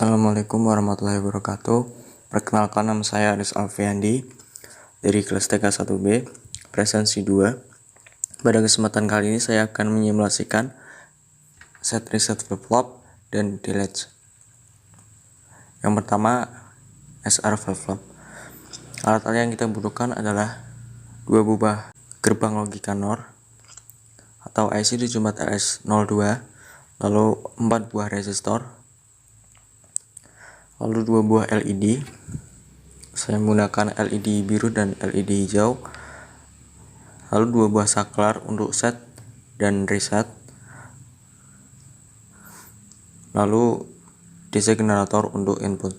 Assalamualaikum warahmatullahi wabarakatuh. Perkenalkan, nama saya Aris Alfiandi dari kelas TK 1B, presensi 2. Pada kesempatan kali ini saya akan menyimulasikan set reset flip-flop dan delete. Yang pertama, SR flip-flop. Alat-alat yang kita butuhkan adalah 2 buah gerbang logika NOR atau IC 74RS02, lalu 4 buah resistor, lalu 2 buah LED. Saya menggunakan LED biru dan LED hijau, lalu 2 buah saklar untuk set dan reset, lalu DC generator untuk input.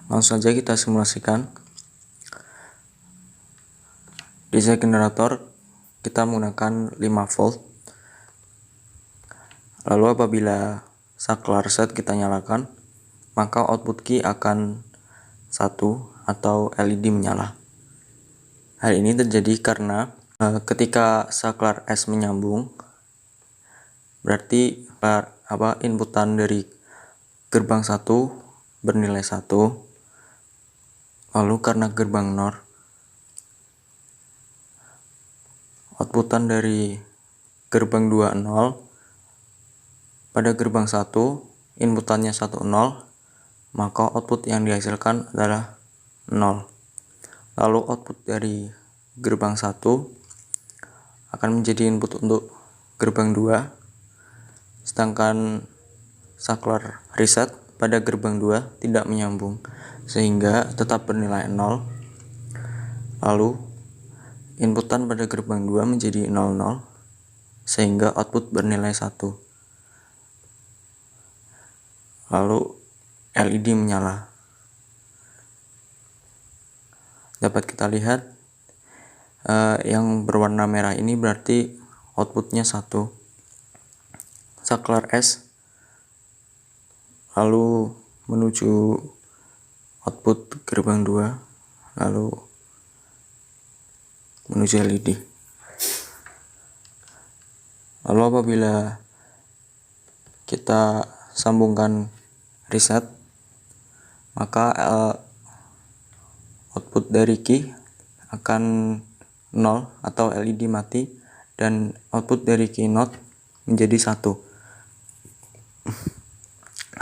Langsung saja kita simulasikan. DC generator kita menggunakan 5 volt. Lalu apabila saklar set kita nyalakan, maka output key akan 1 atau LED menyala. Hal ini terjadi karena ketika saklar S menyambung, berarti inputan dari gerbang 1 bernilai 1. Lalu karena gerbang NOR, outputan dari gerbang 2 0. Pada gerbang 1 inputannya 1 0, maka output yang dihasilkan adalah 0. Lalu output dari gerbang 1 akan menjadi input untuk gerbang 2, sedangkan saklar reset pada gerbang 2 tidak menyambung sehingga tetap bernilai 0. Lalu inputan pada gerbang 2 menjadi 00 sehingga output bernilai 1. Lalu LED menyala. Dapat kita lihat yang berwarna merah ini berarti outputnya 1. Saklar S lalu menuju output gerbang 2, lalu menuju LED. Lalu apabila kita sambungkan reset, maka output dari key akan 0 atau LED mati, dan output dari key not menjadi 1.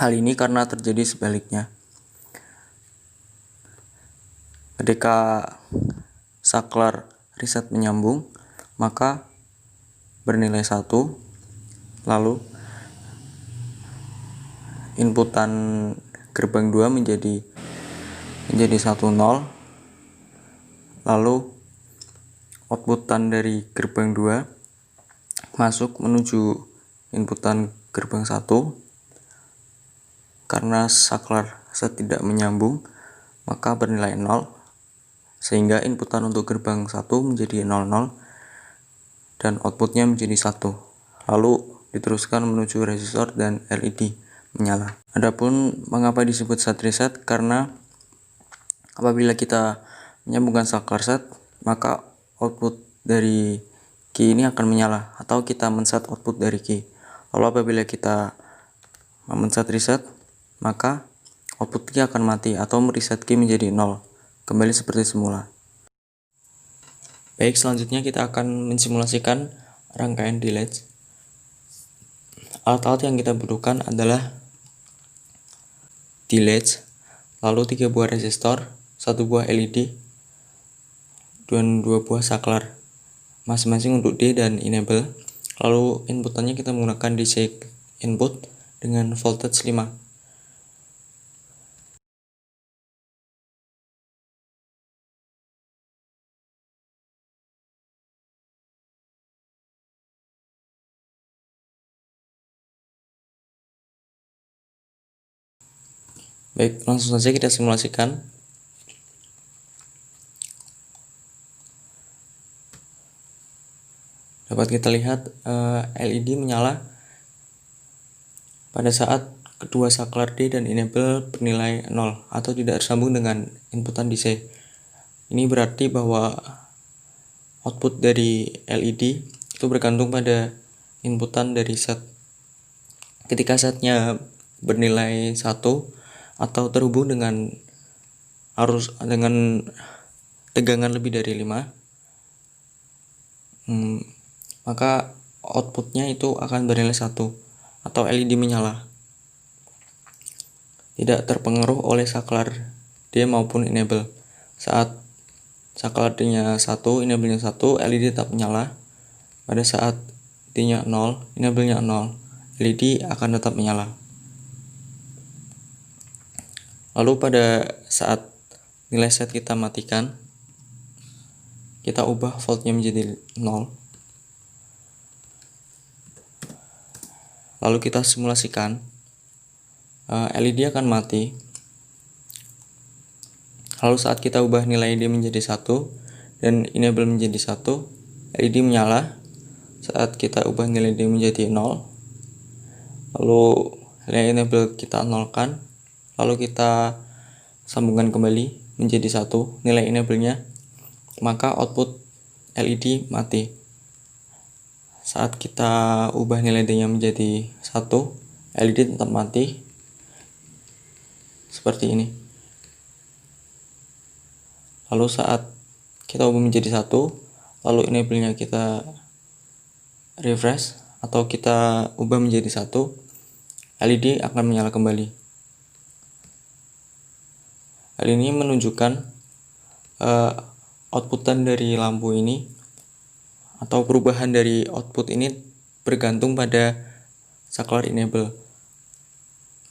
Hal ini karena terjadi sebaliknya. Ketika saklar reset menyambung, maka bernilai 1, lalu inputan gerbang 2 menjadi 1 0, lalu outputan dari gerbang 2 masuk menuju inputan gerbang 1. Karena saklar set tidak menyambung, maka bernilai 0 sehingga inputan untuk gerbang 1 menjadi 00 dan outputnya menjadi 1. Lalu diteruskan menuju resistor dan LED menyala. Adapun mengapa disebut set reset, karena apabila kita menyambungkan saklar set, maka output dari key ini akan menyala atau kita men-set output dari key. Lalu apabila kita men-set reset, maka output key akan mati atau mereset key menjadi 0, kembali seperti semula. Baik, selanjutnya kita akan mensimulasikan rangkaian delete. Alat-alat yang kita butuhkan adalah delete, lalu 3 buah resistor, 1 buah LED, dan 2 buah saklar, masing-masing untuk D dan enable. Lalu inputannya kita menggunakan DC input dengan voltage 5. Baik, langsung saja kita simulasikan. Dapat kita lihat LED menyala pada saat kedua saklar D dan enable bernilai 0 atau tidak tersambung dengan inputan DC. Ini berarti bahwa output dari LED itu bergantung pada inputan dari set. Ketika setnya bernilai 1 atau terhubung dengan tegangan lebih dari 5, maka outputnya itu akan bernilai 1 atau LED menyala, tidak terpengaruh oleh saklar D maupun enable. Saat saklar D-nya 1, enable-nya 1, LED tetap menyala. Pada saat D-nya 0, enable-nya 0, LED akan tetap menyala. Lalu pada saat nilai set kita matikan, kita ubah voltnya menjadi 0. Lalu kita simulasikan, LED akan mati. Lalu saat kita ubah nilai D menjadi 1 dan enable menjadi 1, LED menyala. Saat kita ubah nilai D menjadi 0, lalu nilai enable kita nolkan, lalu kita sambungkan kembali menjadi 1 nilai enable-nya, maka output LED mati. Saat kita ubah nilai D-nya menjadi 1, LED tetap mati seperti ini. Lalu saat kita ubah menjadi 1, lalu enable-nya kita refresh atau kita ubah menjadi 1, LED akan menyala kembali. Hal ini menunjukkan outputan dari lampu ini atau perubahan dari output ini bergantung pada saklar enable.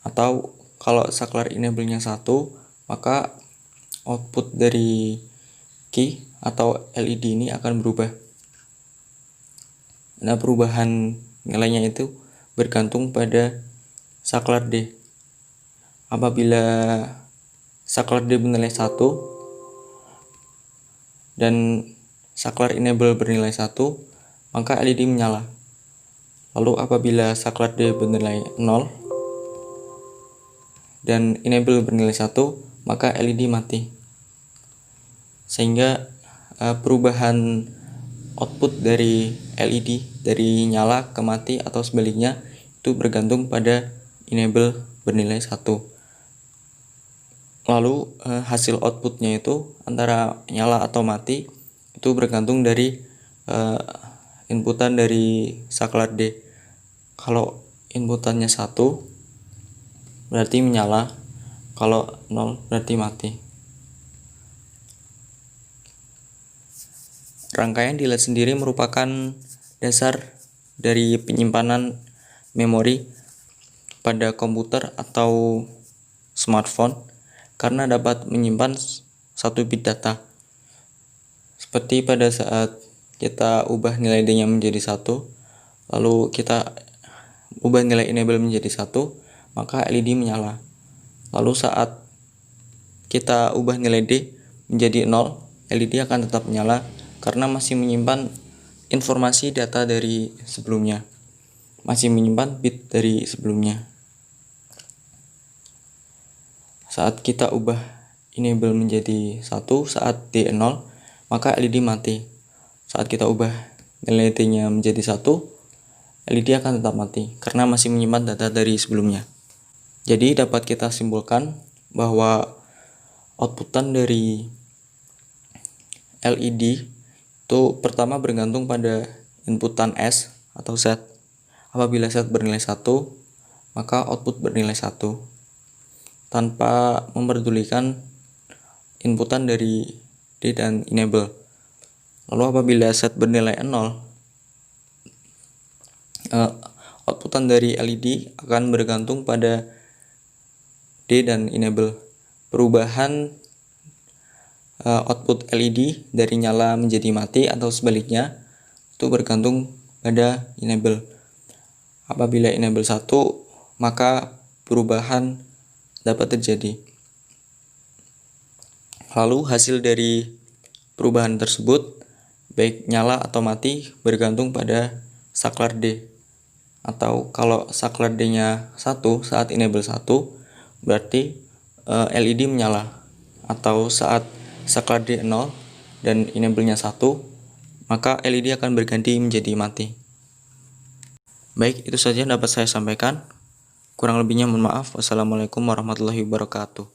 Atau kalau saklar enable-nya 1, maka output dari key atau LED ini akan berubah. Nah, perubahan nilainya itu bergantung pada saklar D. Apabila saklar D bernilai 1 dan saklar enable bernilai 1, maka LED menyala. Lalu apabila saklar D bernilai 0 dan enable bernilai 1, maka LED mati. Sehingga perubahan output dari LED dari nyala ke mati atau sebaliknya itu bergantung pada enable bernilai 1. Lalu hasil outputnya itu antara nyala atau mati itu bergantung dari inputan dari saklar D. Kalau inputannya 1 berarti menyala, kalau 0 berarti mati. Rangkaian dilihat sendiri merupakan dasar dari penyimpanan memori pada komputer atau smartphone karena dapat menyimpan 1 bit data. Seperti pada saat kita ubah nilai D-nya menjadi 1, lalu kita ubah nilai enable menjadi 1, maka LED menyala. Lalu saat kita ubah nilai D menjadi 0, LED akan tetap menyala karena masih menyimpan informasi data dari sebelumnya, masih menyimpan bit dari sebelumnya. Saat kita ubah enable menjadi 1 saat D 0, maka LED mati. Saat kita ubah nilai D-nya menjadi 1, LED akan tetap mati karena masih menyimpan data dari sebelumnya. Jadi dapat kita simpulkan bahwa outputan dari LED itu pertama bergantung pada inputan S atau set. Apabila set bernilai 1, maka output bernilai 1 tanpa memperdulikan inputan dari D dan enable. Lalu apabila set bernilai 0, outputan dari LED akan bergantung pada D dan enable. Perubahan output LED dari nyala menjadi mati atau sebaliknya itu bergantung pada enable. Apabila enable 1, maka perubahan dapat terjadi. Lalu hasil dari perubahan tersebut baik nyala atau mati bergantung pada saklar D. Atau kalau saklar D-nya 1 saat enable 1, berarti LED menyala. Atau saat saklar D 0 dan enable-nya 1, maka LED akan berganti menjadi mati. Baik, itu saja yang dapat saya sampaikan. Kurang lebihnya mohon maaf. Wassalamualaikum warahmatullahi wabarakatuh.